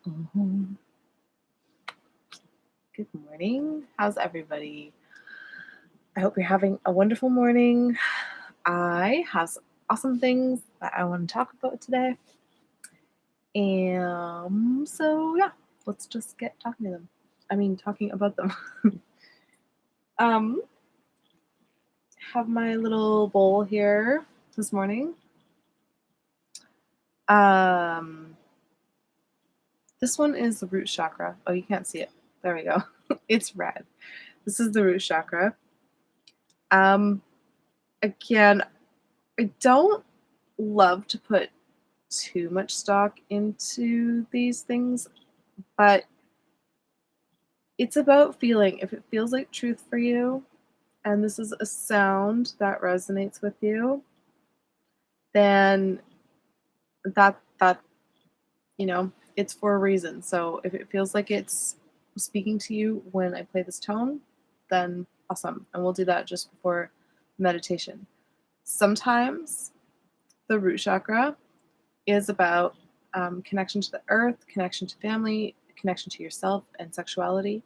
Mhm. Good morning. How's everybody? I hope you're having a wonderful morning. I have some awesome things that I want to talk about today. So yeah, let's just get talking to them. Talking about them. um, have my little bowl here this morning. Um, this one is the root chakra. Oh, you can't see it. There we go. It's red. This is the root chakra. Again, I don't love to put too much stock into these things, but it's about feeling. If it feels like truth for you, and this is a sound that resonates with you, then that it's for a reason. So if it feels like it's speaking to you when I play this tone, then awesome. And we'll do that just before meditation. Sometimes the root chakra is about connection to the earth, connection to family, connection to yourself, and sexuality.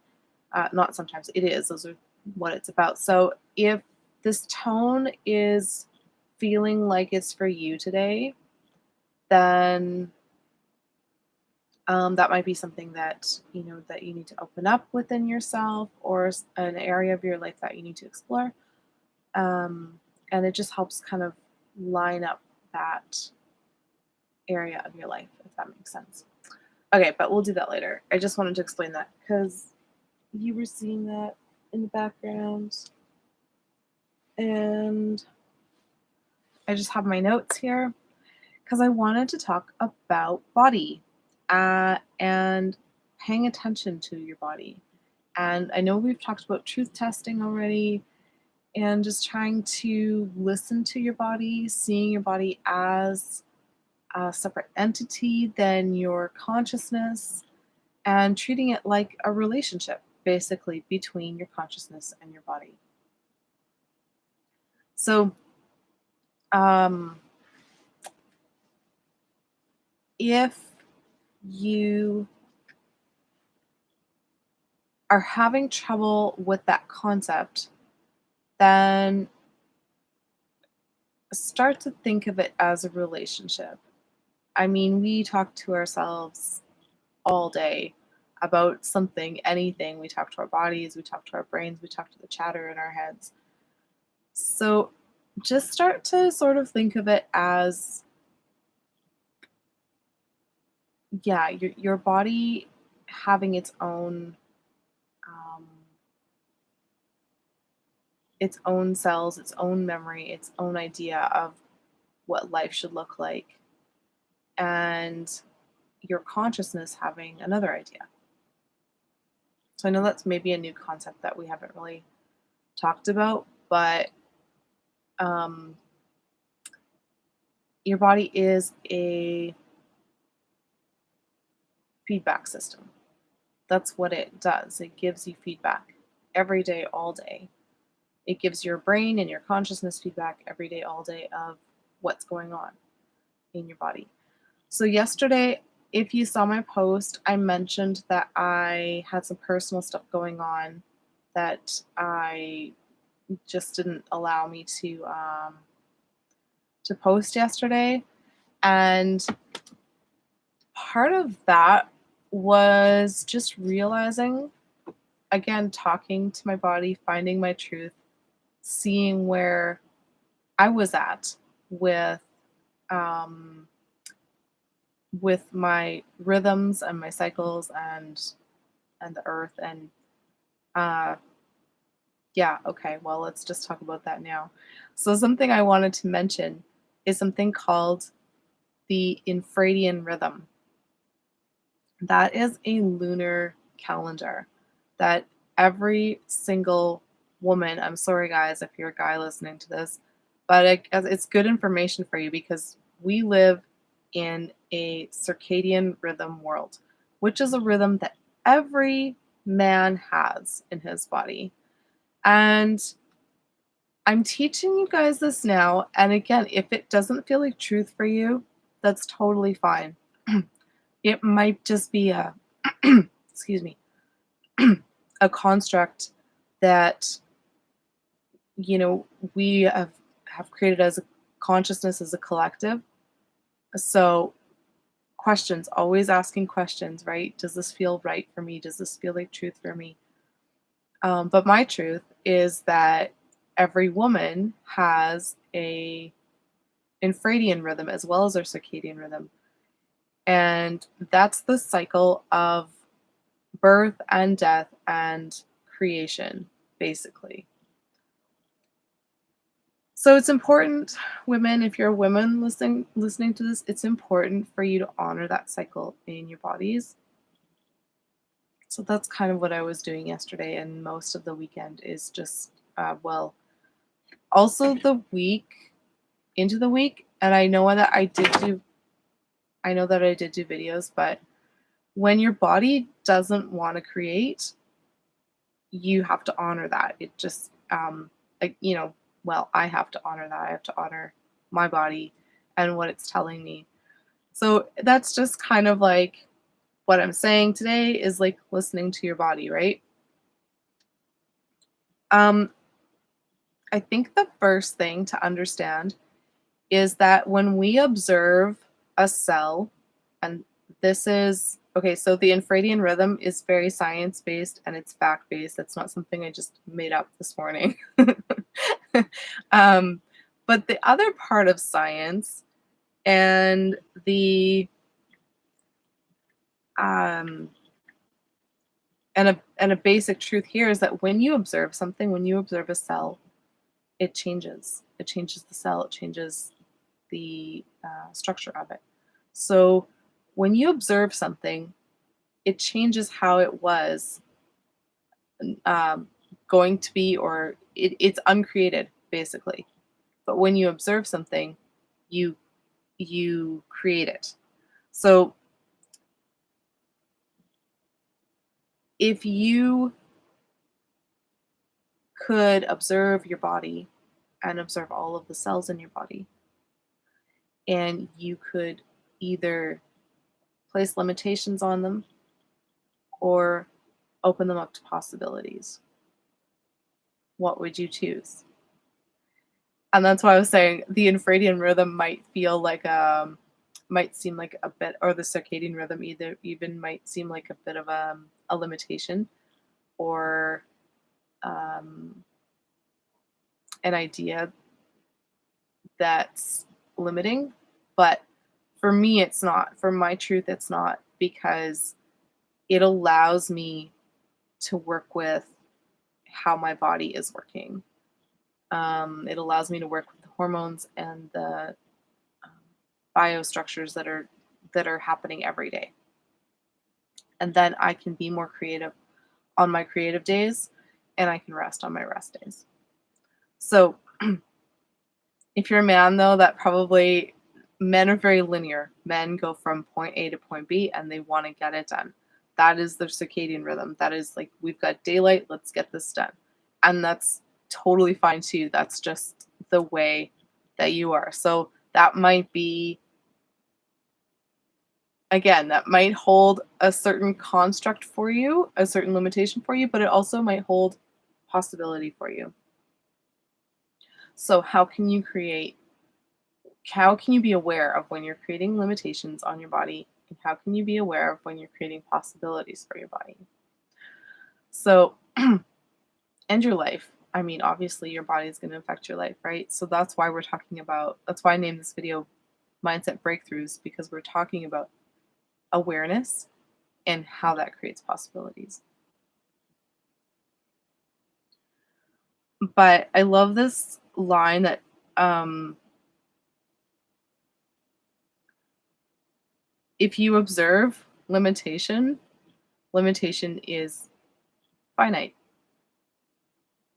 Not sometimes, it is. Those are what it's about. So if this tone is feeling like it's for you today, then that might be something that that you need to open up within yourself, or an area of your life that you need to explore. Um, and it just helps kind of line up that area of your life, if that makes sense. Okay, but we'll do that later. I just wanted to explain that because you were seeing that in the background. And I just have my notes here because I wanted to talk about body and paying attention to your body. And I know we've talked about truth testing already and just trying to listen to your body, seeing your body as a separate entity than your consciousness, and treating it like a relationship, basically, between your consciousness and your body. So, um, if you are having trouble with that concept, then start to think of it as a relationship. We talk to ourselves all day about something, anything. We talk to our bodies, we talk to our brains, we talk to the chatter in our heads. So just start to sort of think of it as, yeah, your body having um, its own cells, its own memory, its own idea of what life should look like, and your consciousness having another idea. So I know that's maybe a new concept that we haven't really talked about, but um, your body is a feedback system. That's what it does. It gives you feedback every day, all day. It gives your brain and your consciousness feedback every day, all day of what's going on in your body. So yesterday, if you saw my post, I mentioned that I had some personal stuff going on that I just didn't allow me to post yesterday. And part of that was just realizing, again, talking to my body, finding my truth, seeing where I was at with um, with my rhythms and my cycles and the earth. And uh, yeah, okay, well, let's just talk about that now. So something I wanted to mention is something called the infradian rhythm. That is a lunar calendar that every single woman, I'm sorry guys if you're a guy listening to this, but it's good information for you because we live in a circadian rhythm world, which is a rhythm that every man has in his body. And I'm teaching you guys this now. And again, if it doesn't feel like truth for you, that's totally fine. It might just be a excuse me, a construct that, you know, we have created as a consciousness as a collective. So questions, always asking questions, right? Does this feel right for me? Does this feel like truth for me? But my truth is that every woman has a infradian rhythm as well as their circadian rhythm. And that's the cycle of birth and death and creation, basically. So it's important, women, if you're a woman listening to this, it's important for you to honor that cycle in your bodies. So that's kind of what I was doing yesterday, and most of the weekend is just also the week into the week. And I know that I did do videos, but when your body doesn't want to create, you have to honor that. It just like, you know, well, I have to honor that. I have to honor my body and what it's telling me. So that's just kind of like what I'm saying today is like listening to your body, right? Um I think the first thing to understand is that when we observe a cell, and this is okay, so the infradian rhythm is very science based and it's fact based. That's not something I just made up this morning. um, but the other part of science and the um, and a basic truth here is that when you observe something, when you observe a cell, it changes. It changes the cell. It changes the structure of it. So when you observe something, it changes how it was um, going to be, or it's uncreated basically. But when you observe something, you you create it. So if you could observe your body and observe all of the cells in your body, and you could either place limitations on them or open them up to possibilities, what would you choose? And that's why I was saying the infradian rhythm might seem like a bit, or the circadian rhythm either even might seem like a bit of a limitation, or um, an idea that's limiting. But for me, it's not. For my truth, it's not, because it allows me to work with how my body is working. It allows me to work with the hormones and the um, biostructures that are happening every day, and then I can be more creative on my creative days, and I can rest on my rest days. So if you're a man, though, that probably, men are very linear. Men go from point A to point B and they want to get it done. That is their circadian rhythm. That is like, we've got daylight, let's get this done. And that's totally fine too. That's just the way that you are. So that might be, again, that might hold a certain construct for you, a certain limitation for you, but it also might hold possibility for you. So how can you be aware of when you're creating limitations on your body, and how can you be aware of when you're creating possibilities for your body? So and your life, I mean, obviously your body is going to affect your life, right? So that's why I named this video mindset breakthroughs, because we're talking about awareness and how that creates possibilities. But I love this line that um if you observe limitation, limitation is finite.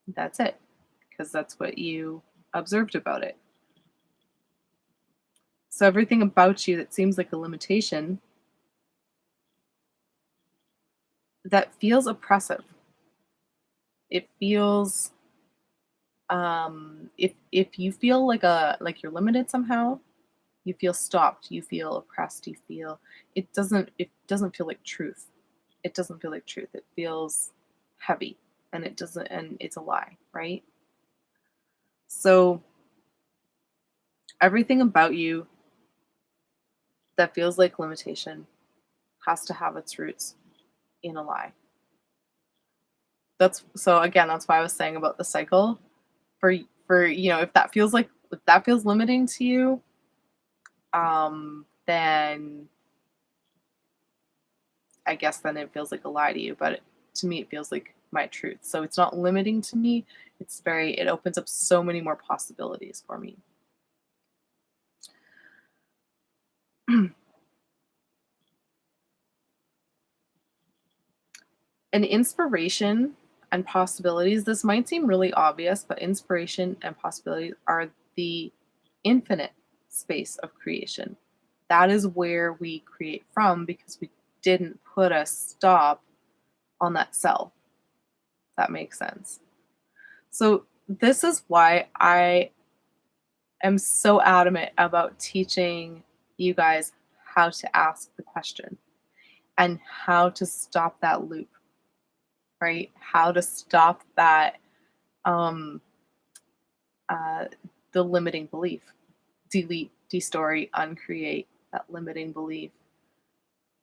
That's it, because that's what you observed about it. So everything about you that seems like a limitation, that feels oppressive. It feels if you feel like you're limited somehow, You feel stopped, you feel oppressed, it doesn't feel like truth. It doesn't feel like truth. It feels heavy, and it's a lie, right? So everything about you that feels like limitation has to have its roots in a lie. That's why I was saying about the cycle. For if that feels limiting to you, then I guess then it feels like a lie to you. But to me, it feels like my truth. So it's not limiting to me. It opens up so many more possibilities for me. And inspiration and possibilities, this might seem really obvious, but inspiration and possibilities are the infinite space of creation. That is where we create from because we didn't put a stop on that cell. If that makes sense. So, this is why I am so adamant about teaching you guys how to ask the question and how to stop that loop, right? How to stop that um, uh, the limiting belief. Delete, destory, uncreate that limiting belief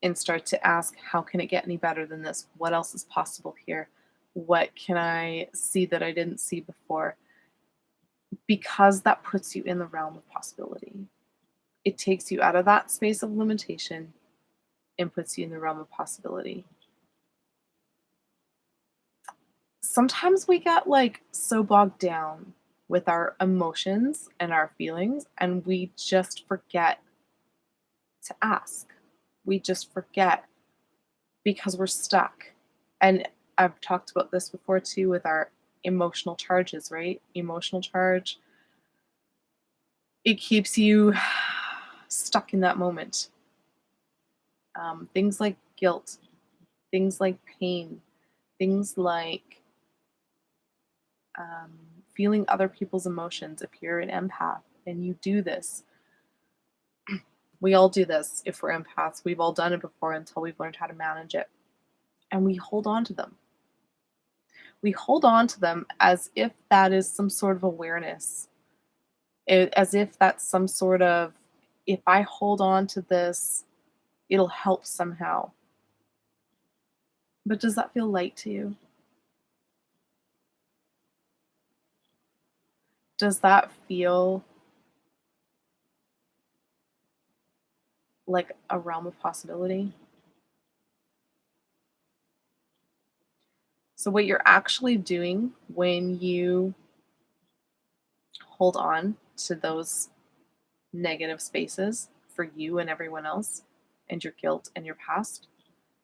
and start to ask, how can it get any better than this? What else is possible here? What can I see that I didn't see before? Because that puts you in the realm of possibility. It takes you out of that space of limitation and puts you in the realm of possibility. Sometimes we get like so bogged down with our emotions and our feelings, and we just forget to ask. We just forget because we're stuck. And I've talked about this before too with our emotional charges, right? Emotional charge, it keeps you stuck in that moment. Things like guilt, things like pain, things like um, feeling other people's emotions. If you're an empath and you do this, we all do this. If we're empaths, we've all done it before until we've learned how to manage it. And we hold on to them. We hold on to them as if that is some sort of awareness, as if that's some sort of, if I hold on to this, it'll help somehow. But does that feel light to you? Does that feel like a realm of possibility? So, what you're actually doing when you hold on to those negative spaces for you and everyone else, and your guilt and your past,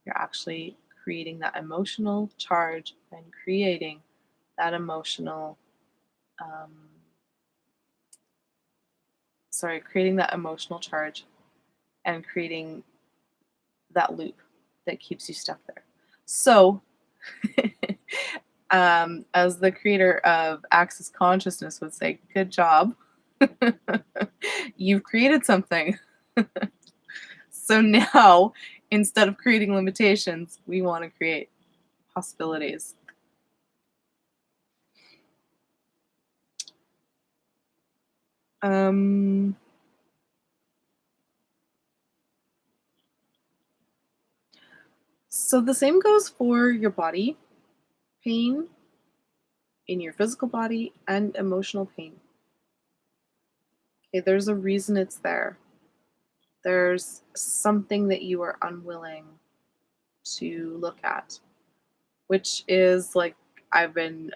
you're actually creating that emotional charge and creating that emotional, um, creating that emotional charge and creating that loop that keeps you stuck there. So, as the creator of Access Consciousness would say, good job. You've created something. So now, instead of creating limitations, we want to create possibilities. So the same goes for your body pain, in your physical body, and emotional pain. Okay, there's a reason it's there. There's something that you are unwilling to look at, which is like I've been,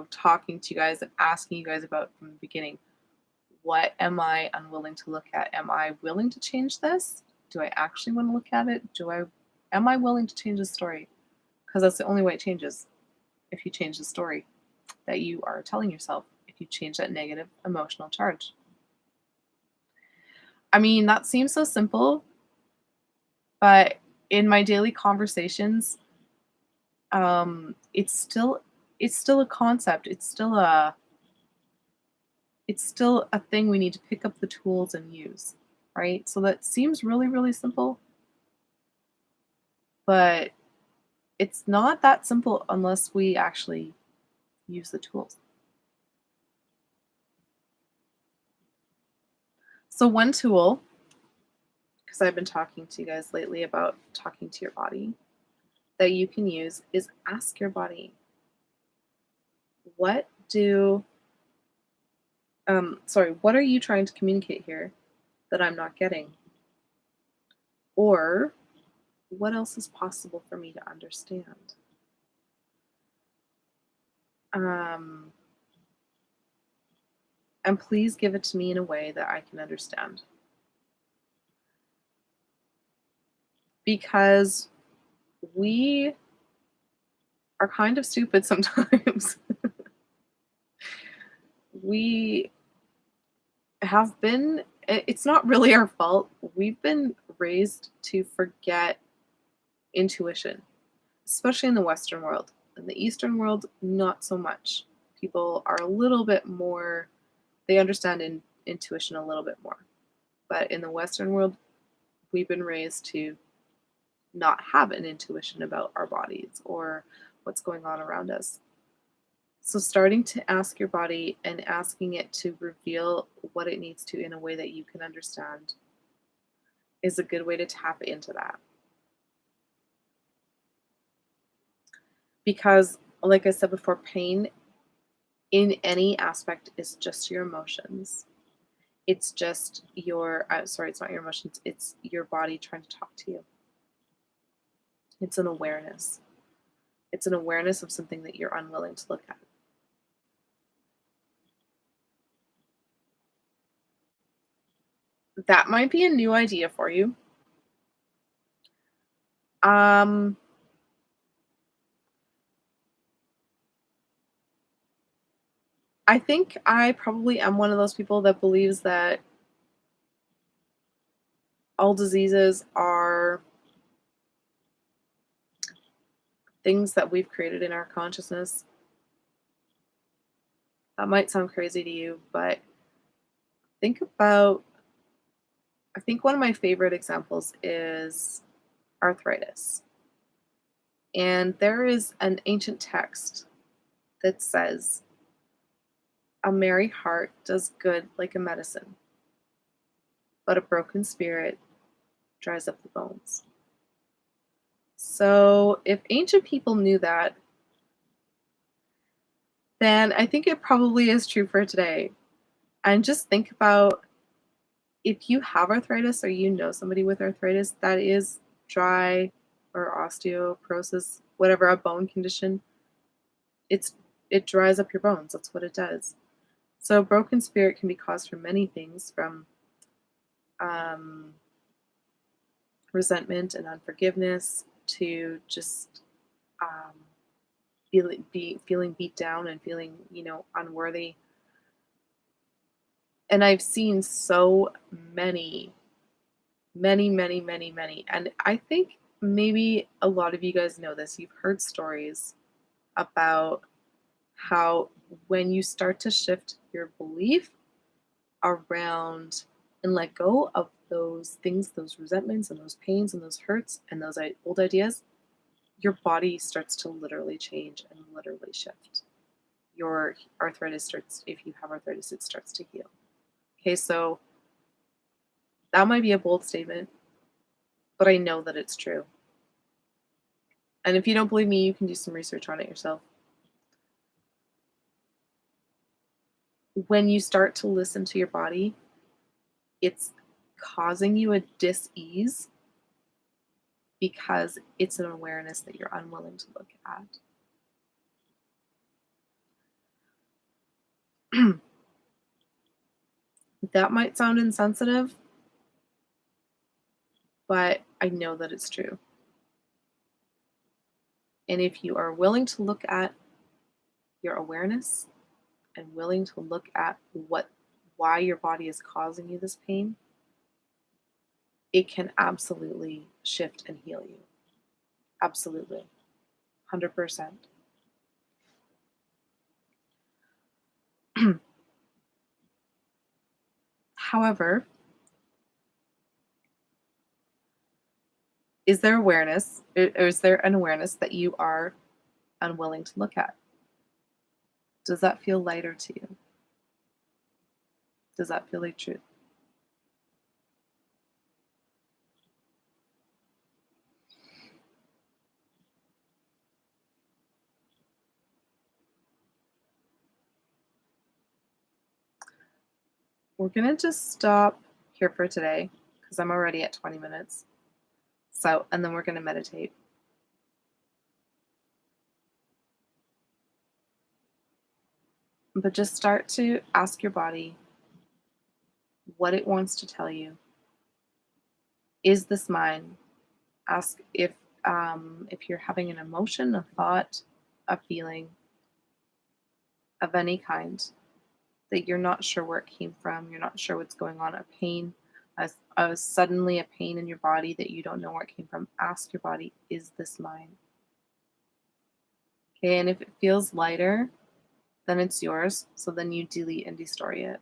talking to you guys and asking you guys about from the beginning. What am I unwilling to look at? Am I willing to change this? Do I actually want to look at it? Am I willing to change the story? Because that's the only way it changes. If you change the story that you are telling yourself, if you change that negative emotional charge. I mean, that seems so simple, but in my daily conversations, it's still a concept. It's still a thing we need to pick up the tools and use. right? So that seems really, really simple, but it's not that simple unless we actually use the tools. So, one tool, because I've been talking to you guys lately about talking to your body, that you can use is ask your body, what do, what are you trying to communicate here that I'm not getting? Or what else is possible for me to understand? Um, and please give it to me in a way that I can understand. Because we are kind of stupid sometimes. We have been, it's not really our fault. We've been raised to forget intuition, especially in the Western world. In the Eastern world, not so much. People are a little bit more, they understand intuition a little bit more. But in the Western world, we've been raised to not have an intuition about our bodies or what's going on around us. So, starting to ask your body and asking it to reveal what it needs to in a way that you can understand is a good way to tap into that. Because, like I said before, pain in any aspect is just your emotions. It's just your, sorry, it's not your emotions, it's your body trying to talk to you. It's an awareness. It's an awareness of something that you're unwilling to look at. That might be a new idea for you. Um, I think I probably am one of those people that believes that all diseases are things that we've created in our consciousness. That might sound crazy to you, but think about, I think one of my favorite examples is arthritis. And there is an ancient text that says, a merry heart does good like a medicine, but a broken spirit dries up the bones. So if ancient people knew that, then I think it probably is true for today. And just think about, if you have arthritis or you know somebody with arthritis that is dry or osteoporosis, whatever, a bone condition, it's it dries up your bones. That's what it does. So a broken spirit can be caused from many things, from um, resentment and unforgiveness to just um, feeling beat down and feeling, unworthy. And I've seen so many, many, many, many, many. And I think maybe a lot of you guys know this. You've heard stories about how when you start to shift your belief around and let go of those things, those resentments and those pains and those hurts and those old ideas, your body starts to literally change and literally shift. Your arthritis starts, if you have arthritis, it starts to heal. Okay, so that might be a bold statement, but I know that it's true. And if you don't believe me, you can do some research on it yourself. When you start to listen to your body, it's causing you a dis-ease because it's an awareness that you're unwilling to look at. That might sound insensitive, but I know that it's true. And if you are willing to look at your awareness and willing to look at why your body is causing you this pain, it can absolutely shift and heal you. Absolutely. 100%. However, Is there awareness, or is there an awareness that you are unwilling to look at? Does that feel lighter to you? Does that feel like truth? We're going to just stop here for today because I'm already at 20 minutes. So, and then we're going to meditate. But just start to ask your body what it wants to tell you. Is this mine? Ask if you're having an emotion, a thought, a feeling of any kind that you're not sure where it came from, you're not sure what's going on, a pain, suddenly a pain in your body that you don't know where it came from. Ask your body, is this mine? Okay, and if it feels lighter, then it's yours. So then you delete and destory it.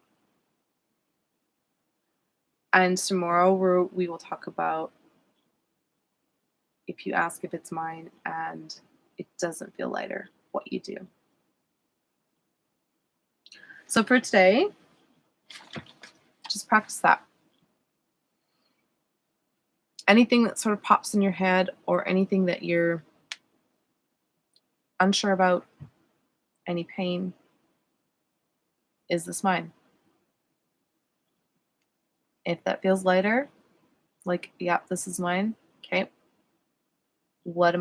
And tomorrow we will talk about if you ask if it's mine and it doesn't feel lighter, what you do. So for today, just practice that. Anything that sort of pops in your head or anything that you're unsure about, any pain, is this mine? If that feels lighter, like, yeah, this is mine. Okay. What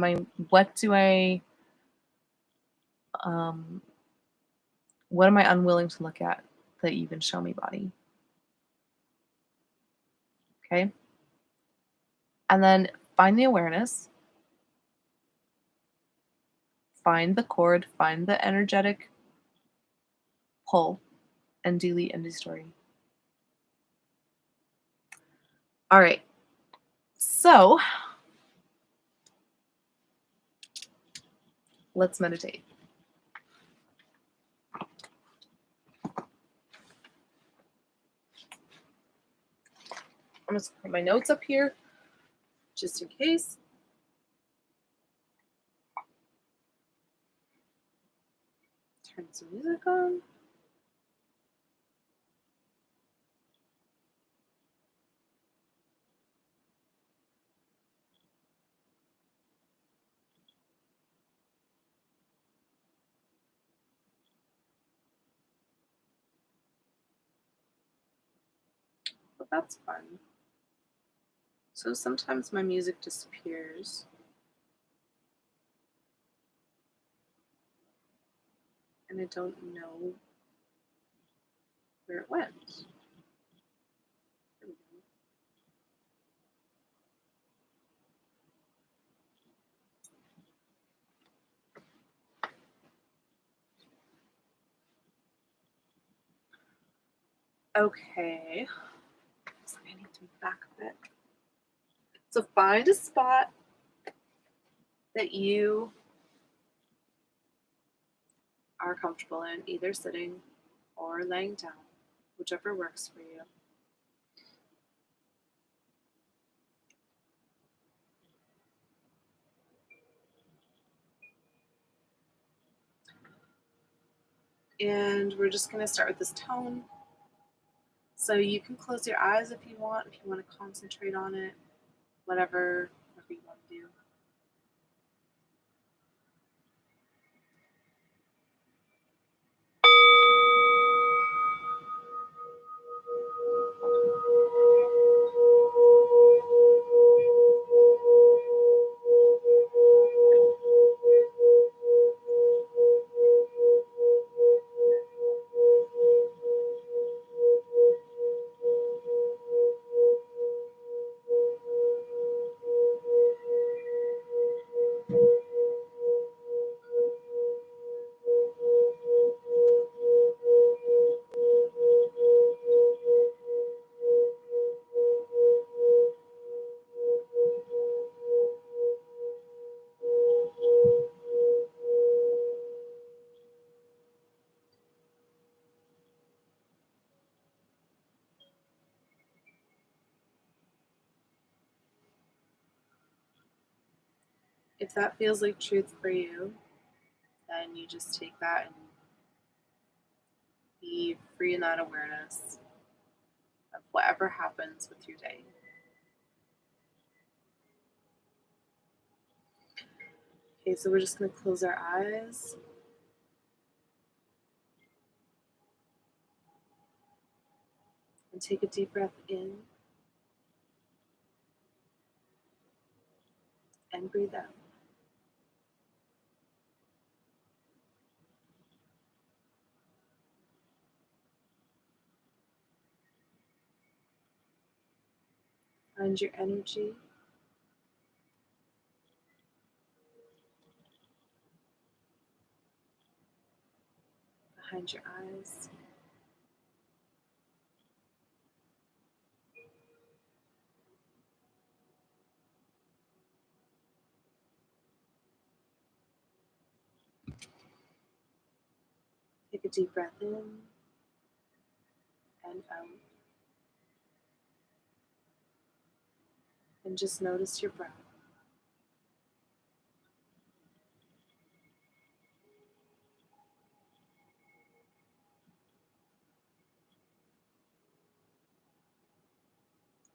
um, what am I unwilling to look at that you can show me, body? Okay. And then find the awareness, find the cord, find the energetic pull, and delete and destory. All right. So let's meditate. I'm just going to put my notes up here just in case. Turn some music on. But that's fun. So sometimes my music disappears. And I don't know where it went. There we go. Okay. So I need to move back a bit. So find a spot that you are comfortable in, either sitting or laying down, whichever works for you. And we're just going to start with this tone. So you can close your eyes if you want to concentrate on it, whatever you want to do. If that feels like truth for you, then you just take that and be free in that awareness of whatever happens with your day. Okay, so we're just going to close our eyes. And take a deep breath in and breathe out. Find your energy. Behind your eyes. Take a deep breath in and out. And just notice your breath.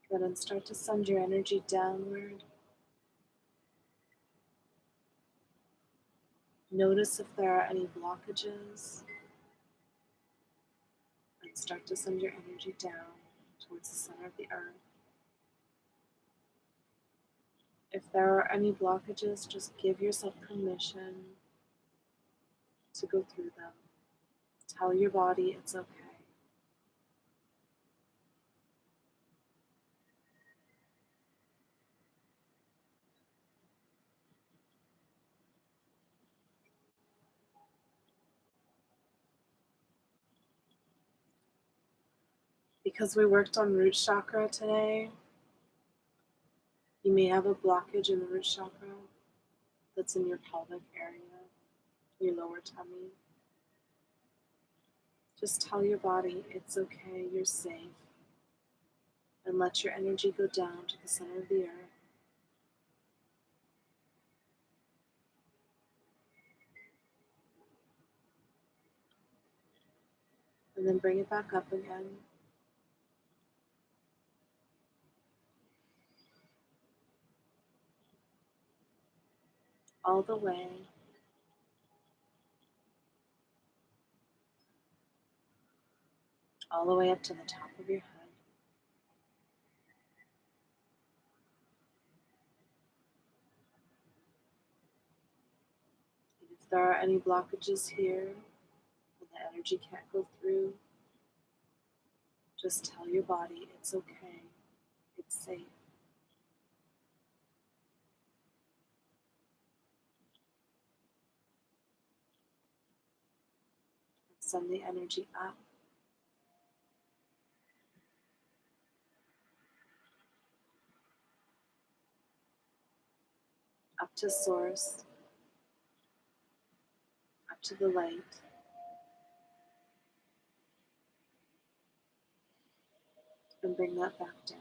Good, and start to send your energy downward. Notice if there are any blockages. And start to send your energy down towards the center of the earth. If there are any blockages, just give yourself permission to go through them. Tell your body it's okay. Because we worked on root chakra today, you may have a blockage in the root chakra that's in your pelvic area, your lower tummy. Just tell your body it's okay, you're safe, and let your energy go down to the center of the earth. And then bring it back up again. All the way. All the way up to the top of your head. And if there are any blockages here and the energy can't go through, just tell your body it's okay, it's safe. And send the energy up to source, up to the light. And bring that back down.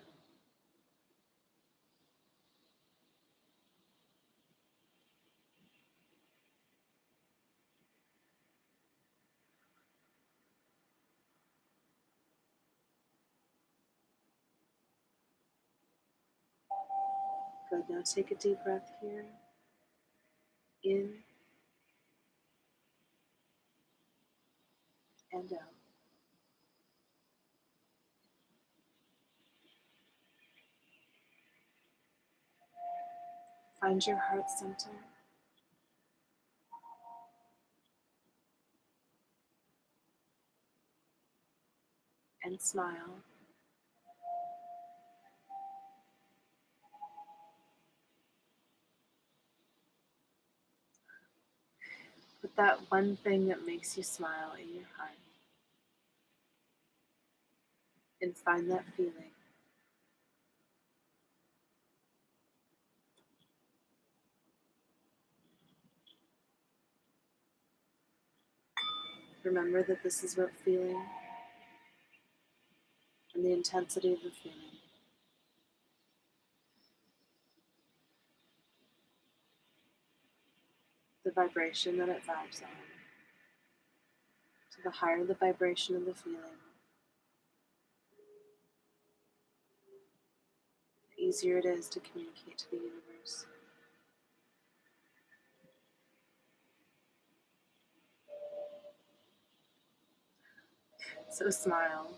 Good, now take a deep breath here. In and out. Find your heart center. And smile. Put that one thing that makes you smile in your heart. And find that feeling. Remember that this is about feeling and the intensity of the feeling. the vibration that it vibes on. So the higher the vibration of the feeling, the easier it is to communicate to the universe. So smile.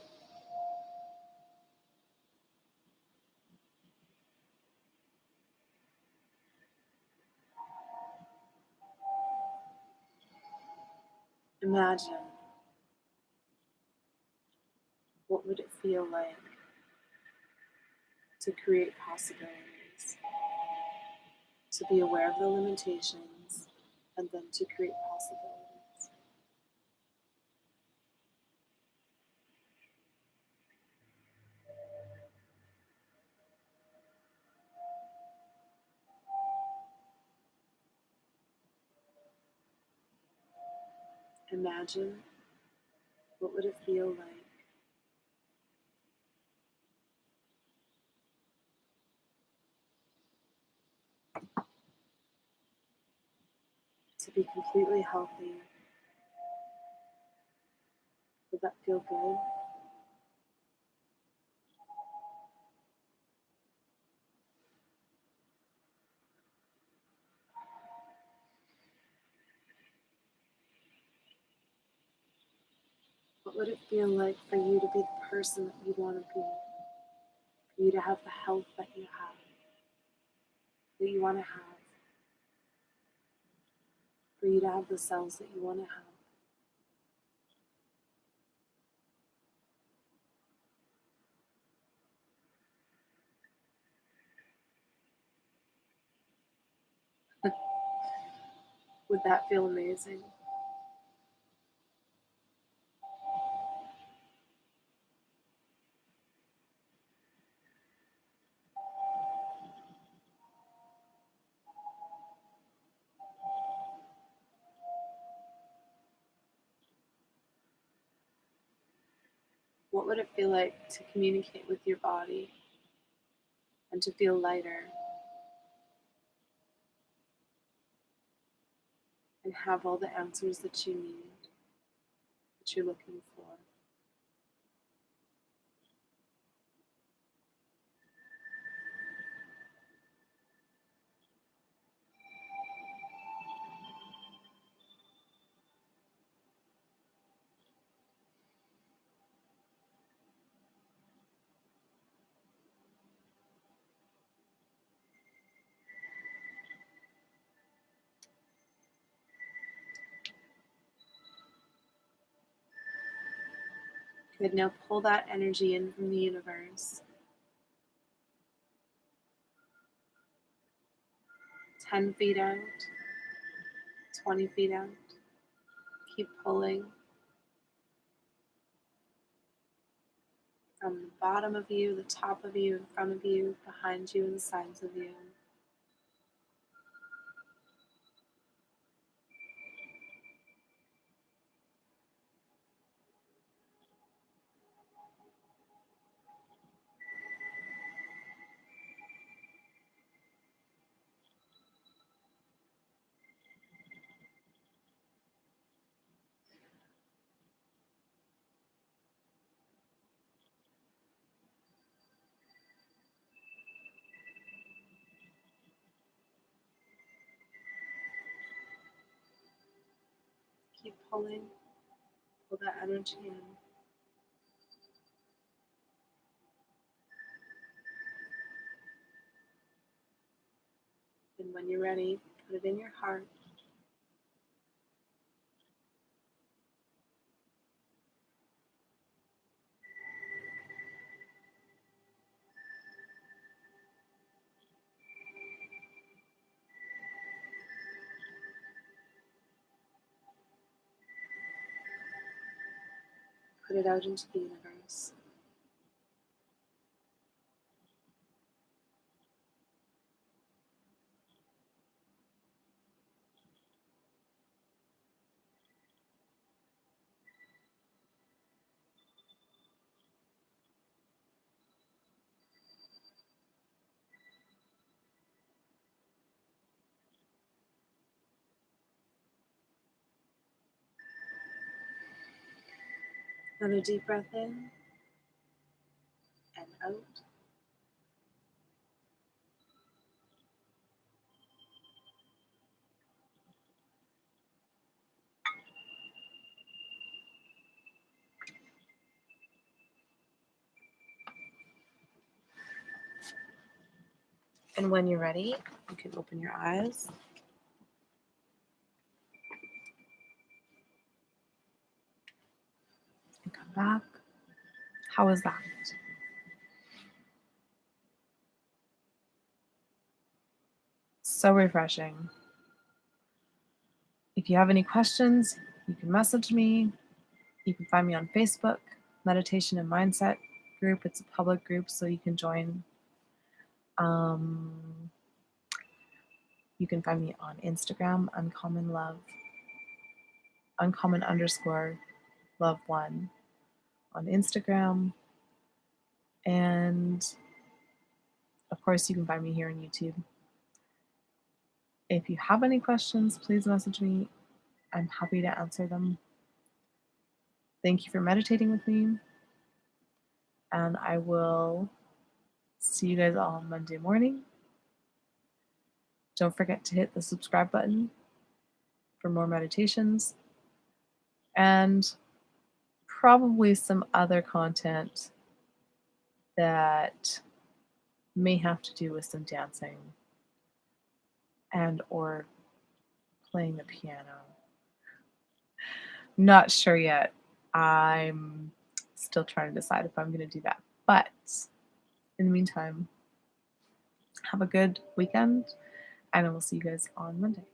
Imagine, what would it feel like to create possibilities, to be aware of the limitations, and then to create possibilities. Imagine, what would it feel like to be completely healthy? Would that feel good? What would it feel like for you to be the person that you want to be? For you to have the health that you want to have, for you to have the cells that you want to have. Would that feel amazing? What would it feel like to communicate with your body and to feel lighter and have all the answers that you need, that you're looking for? Good, now pull that energy in from the universe. 10 feet out, 20 feet out. Keep pulling from the bottom of you, the top of you, in front of you, behind you, and the sides of you. Keep pulling, pull that energy in. And when you're ready, put it in your heart. Put it out into the universe. Another deep breath in and out. And when you're ready, you can open your eyes. And come back. How was that? So refreshing. If you have any questions, you can message me. You can find me on Facebook, Meditation and Mindset group. It's a public group, so you can join. You can find me on Instagram, uncommon_love1 on Instagram. And of course, you can find me here on YouTube. If you have any questions, please message me. I'm happy to answer them. Thank you for meditating with me. And I will see you guys all on Monday morning. Don't forget to hit the subscribe button for more meditations and probably some other content that may have to do with some dancing and or playing the piano. Not sure yet. I'm still trying to decide if I'm going to do that. But in the meantime, have a good weekend, and I will see you guys on Monday.